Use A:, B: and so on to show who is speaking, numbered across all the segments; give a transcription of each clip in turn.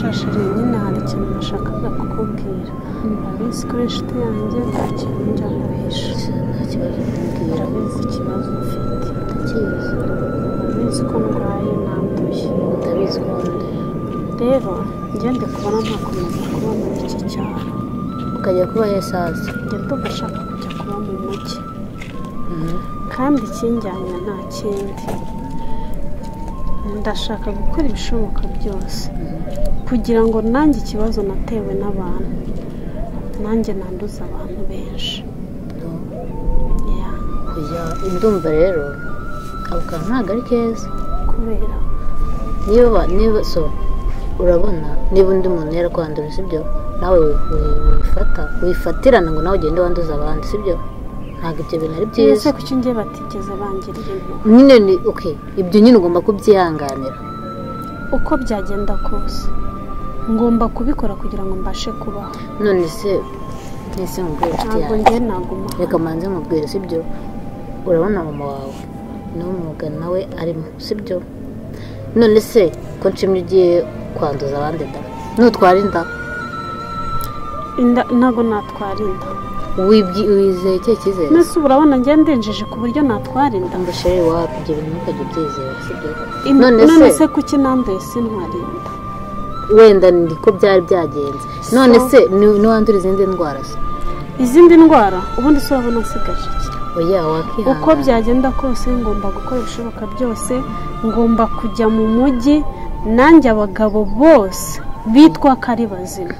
A: Cashari nyine hari ikintu nashakaga kukubwira. Urabizi ko inshuti yanjye nta kintu njya nguhisha.
B: Nta kibazo mbwira.
A: Urabizi ikibazo ufite.
B: Ndakizi.
A: Urabizi ko ndwaye nanduye.
B: Ndabizi ko wanduye.
A: Rero ngende kubona ntakomeza kuba muri iki cyaro.
B: Ukajya kuba hesaza.
A: Njye ndashaka kujya kuba mu mujyi. Kandi ikinjyanye nta kindi. Ndashaka gukora ibishoboka byose kugira ngo nanjye ikibazo natewe n'abantu nanjye nanduza abantu benshi.
B: Kujya indumva rero ako kantu ntabwo ari keza
A: kubera
B: niba so urabona niba undi muntu yarakwandura sibyo nawe wifatirana ngo nawe ugende wanduza abandi sibyo ntabwo ibyo bintu ari byiza.
A: ese kuki njye batigeze bangirira impuhwe?
B: nyine ni okay ibyo nyine ugomba kubyihanganira
A: uko byagenda kose ngomba kubikora kugira ngo mbashe kubaho.
B: none se mubwire inshuti
A: ntabwo njye naguma
B: reka manze mubwire sibyo urabona mama wawe n'umwuga nawe arimo sibyo none se ko nshimye ugiye kwanduza abandi da nutwara inda
A: ntabwo natwara inda.
B: wizeye icyo cyizere
A: mbese urabona njye ndenjeje ku buryo natwara inda.
B: mbashire wawe ibyo bintu ntukajya ubyizera sibyo
A: none se kuki nanduye sintwara inda?
B: wenda niko byari byagenze none se niwandura izindi ndwara se
A: izindi ndwara ubundi se urabona nsigaje iki?
B: oya wakihangana
A: uko byagenda kose ngomba gukora ibishoboka byose ngomba kujya mu mujyi nanjye abagabo bose bitwa ko ari bazima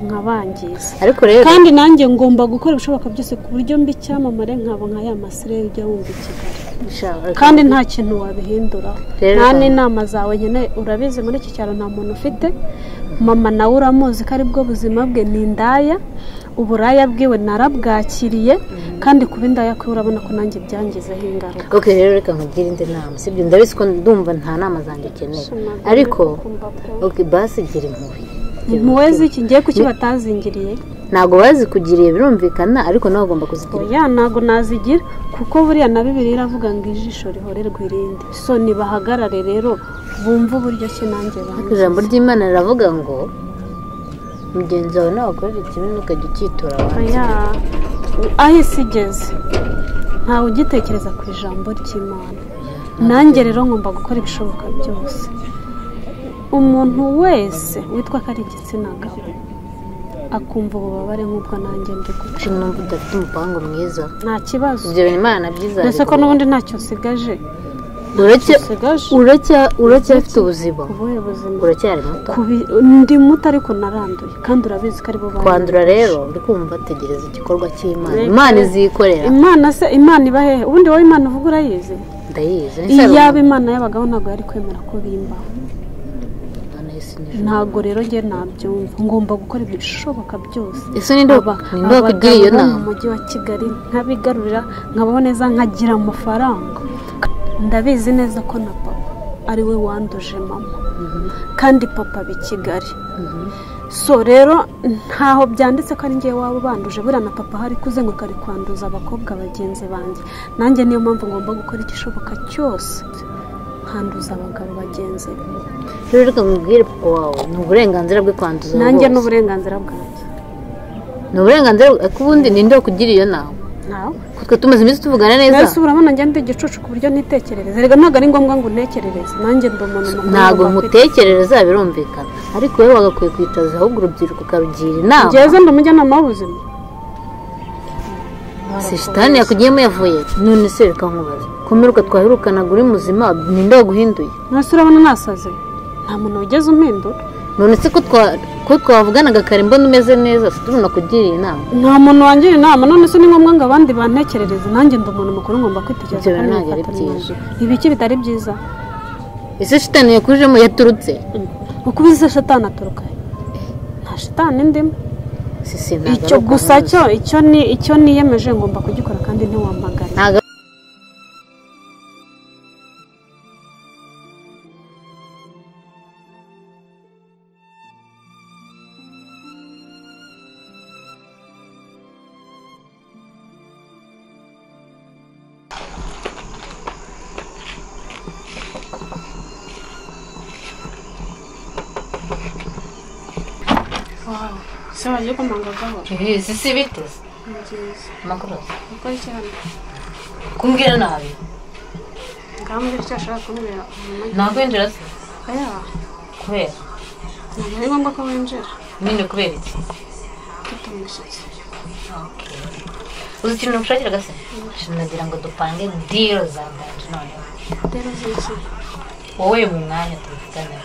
A: nkabangiza
B: ariko rero
A: kandi nanjye ngomba gukora ibishoboka byose ku buryo mbi icyamamare nkaba nka ya masirere ujya wumva i Kigali kandi nta kintu wabihinduraho. nta n'inama zawe nyine urabizi muri iki cyaro nta muntu ufite. mama nawe uramuzi ko ari bwo buzima bwe ni indaya uburaya bwiwe narabwakiriye kandi kuba indaya kwe urabona ko nanjye byangizeho ingaruka.
B: ok rero reka nkugire indi nama sibyo ndabizi ko ndumva nta nama zanjye ukeneye ariko ok basi gira
A: impuhwe z'iki ngiye kuki batazingiriye
B: ntabwo bazikugiriye birumvikana ariko nawe ugomba kuzigira.
A: oya ntabwo nazigira kuko buriya na Bibiliya iravuga ngo ijisho rihorerwa irindi so nibahagarare rero bumva uburyo ki nanjye bangize.
B: ijambo ry'Imana riravuga ngo mugenzi wawe nabakorera ikibi ntukajya ukitura abandi.
A: aho isi igeze ntawe ugitekereza ku ijambo ry'Imana. nanjye rero ngomba gukora ibishoboka byose umuntu wese witwa ko ari igitsina gabo akumva ububabare nk'ubwo nanjye ndi guca.
B: numva udafite umupango mwiza
A: nta kibazo
B: ibyo bintu Imana byiza
A: ndetse ko n'ubundi ntacyo usigaje
B: uracyafite ubuzima uracyari muto
A: ndi muto ariko naranduye kandi urabizi ko ari bo
B: kwandura rero ndi kumva tegereza igikorwa cy'Imana Imana izikorera.
A: Imana iba hehe ubundi wowe Imana uvuga urayizi?
B: ndayizi
A: iyaba Imana y'abagabo ntabwo yari kwemera ko bimbaho. ntabwo rero njye nabyumva ngomba gukora ibishoboka byose.
B: ese ninde wakubwiye iyo nama?
A: mu mujyi wa Kigali nkabigarurira nkabaho neza nkagira amafaranga. ndabizi neza ko na papa ari we wanduje mama kandi papa aba i Kigali so rero ntaho byanditse ko ari ngewe waba banduje buriya na papa hari kuzenguruka ari kwanduza abakobwa bagenzi banjye nanjye niyo mpamvu ngomba gukora igishoboka cyose nkanduza abagabo bagenzi be.
B: rero reka nkubwire papa wawe ni uburenganzira bwe kwanduza
A: nanjye n'uburenganzira bwanjye
B: ni uburenganzira ariko ubundi ninde wakugira iyo nama?
A: ntawe
B: kuko tumaze iminsi tuvugana neza.
A: mbese urabona njye ndi igicucu ku buryo nitekerereza rega ntabwo ari ngombwa ngo untekerereze nanjye ndi umuntu mukuru.
B: ntabwo mutekerereza birumvikana ariko wowe wagakwiye kwitaza ahubwo urubyiruko ukarugira inama.
A: ngeze ndi umujyanama w'ubuzima
B: si shitani yakugiyemo yavuye none se reka nkubaze kumeruka twaherukanaga uri muzima ninde waguhinduye?
A: mwese urabona nasaze nta muntu wigeze umpindura.
B: none se ko twavuganaga kare mbona umeze neza si tubona kugiriye inama?
A: nta muntu wangira inama none se ni ngombwa ngo abandi bantekerereze nanjye ndi umuntu mukuru ngomba kwitekereza
B: kandi ntabwo ari byiza.
A: ibiki bitari byiza?
B: ese shitani yakujemo yaturutse?
A: uko ubizi shitani aturuka nta shitani ndimo. icyo gusa icyo niyemeje ngomba kugikora kandi ntiwampagare. Wow. Se waje kumangagaho.
B: Si biteze.
A: Nziza.
B: Amakuru.
A: Uko cyane.
B: Kumbwira nabi.
A: Ngambye icyo ashaka kumbwira.
B: Nakwinjira se?
A: Aya.
B: Kubera.
A: Ntabwo ari ngombwa ko winjira.
B: Nyine kubera iki?
A: Mfite umushyitsi.
B: Uzi ikintu ushakiraga se? Nagira ngo dupange deal za mbanje none.
A: Rero ziki.
B: Wowe mu mwanya tubifitanye.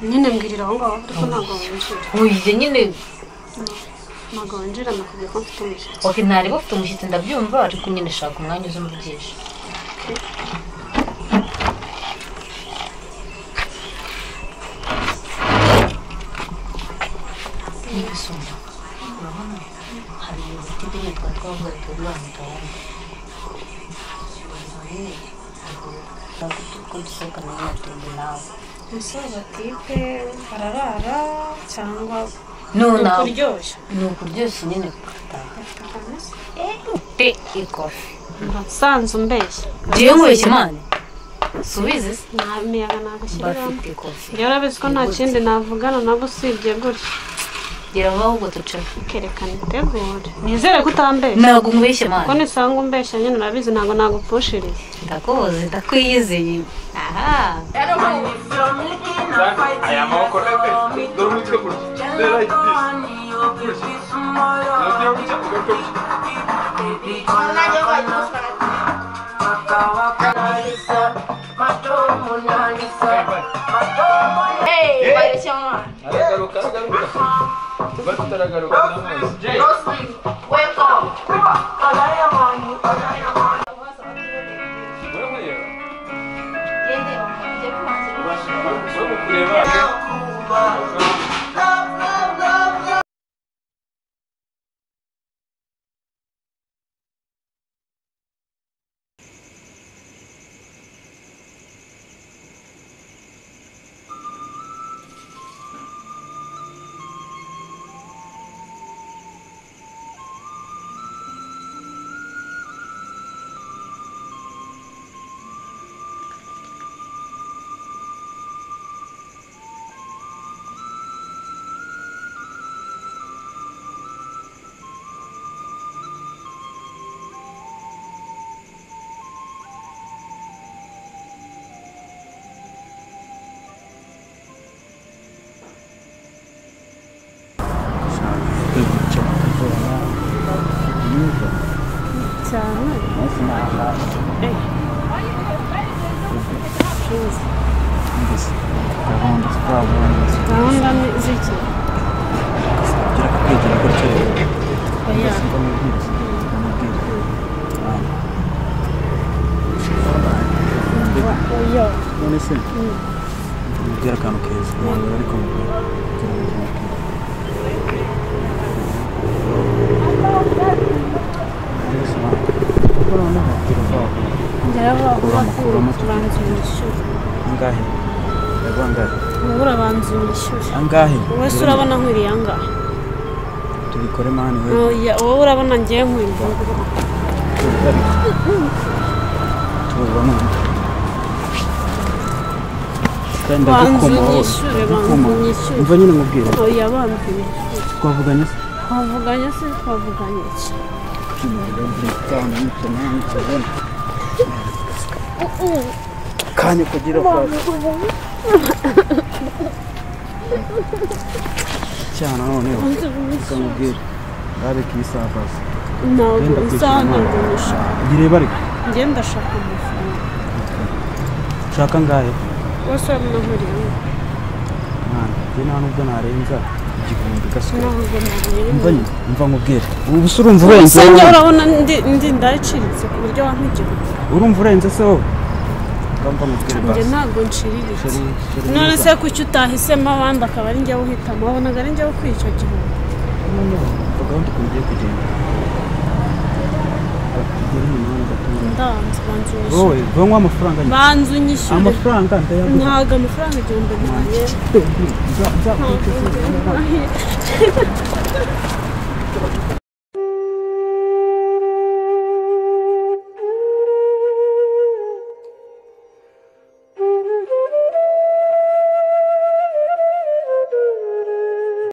A: Nyine mbwirira aho ngaho ariko ntabwo winjira.
B: Uye nyine
A: ntabwo winjira nakubwiye ko mfite umushyitsi.
B: Okay, ntari bufite umushyitsi ndabyumva ariko nyine shaka umwanya uzumvugisha. Nibisumba. Urabona? Hari ibiti bimwe twavuye turi bamutayemo. Ko duseka n'amatende nawe.
A: Ese batipe bararara cyangwa
B: Nuna
A: kuryoshya.
B: Ni ukuryoshya nyine kutaha. Ikofi.
A: Nsanze umbeshya.
B: Ngiye nkubeshya Imana. Subize se?
A: Nta miyaga nagushyiramo.
B: Bafite ikofi.
A: Njyewe urabizi ko nta kindi navugana nabo usibye gutya.
B: Gira vuba ahubwo tucane.
A: Kerekana itegure. Nizere ko utambeshya.
B: Ntabwo nkubeshya Imana.
A: Ko nisanga umbeshya nyine urabizi ntabwo nagupushiriye.
B: Ndakuzi ndakwiyizeye. Aha.
C: Aya maboko dore umutwe gutya. Dore like this. Nabyo gutya ugaruka gutya.
D: Hey, barishama.
C: Aragaruka. Bataragaruka n'amazi. Jay.
D: Welcome.
A: Cyane. Gahunda ni ziki? Oya. Oya.
E: None se ugira akantu keza abantu bari kumubwira angahe yagwa angahe
A: urabanza unyishyure
E: angahe
A: wese urabona nkwiriye angahe
E: tubikore mani we
A: oya wowe urabona ngiye nkwiriye
E: tubona kandi
A: banza unyishyure
E: umva nyine mubwire
A: oya banza unyishyure
E: twavuganye se
A: twavuganye iki
E: kanya kugira fasi cyane noneho ukamubwira ariko isaha fasi
A: ntabwo isaha ntabwo nishaka
E: gireba ariko
A: njye ndashaka amafaranga
E: ushaka angahe
A: wese urabona nkwiriye
E: njye nta nubwo narenza igihumbi gasore
A: ntabwo
E: mva nkubwire ubu se urumva urenze
A: wowe njye urabona ndi ndaciritse ku buryo wampa igihumbi
E: urumva urenze se wowe ngamba nkubwire basi
A: njye ntabwo nciriritse none se kuki utahisemo abandi akaba ari njyewe uhitamo wabonaga ari njyewe ukwiye icyo gihumbi
E: mvuga aho ugiye kugenda
A: ndanze banza unyishyure
E: wowe banywa amafaranga
A: banza unyishyure
E: amafaranga ndayaguha
A: ntabwo amafaranga igihumbi ntahera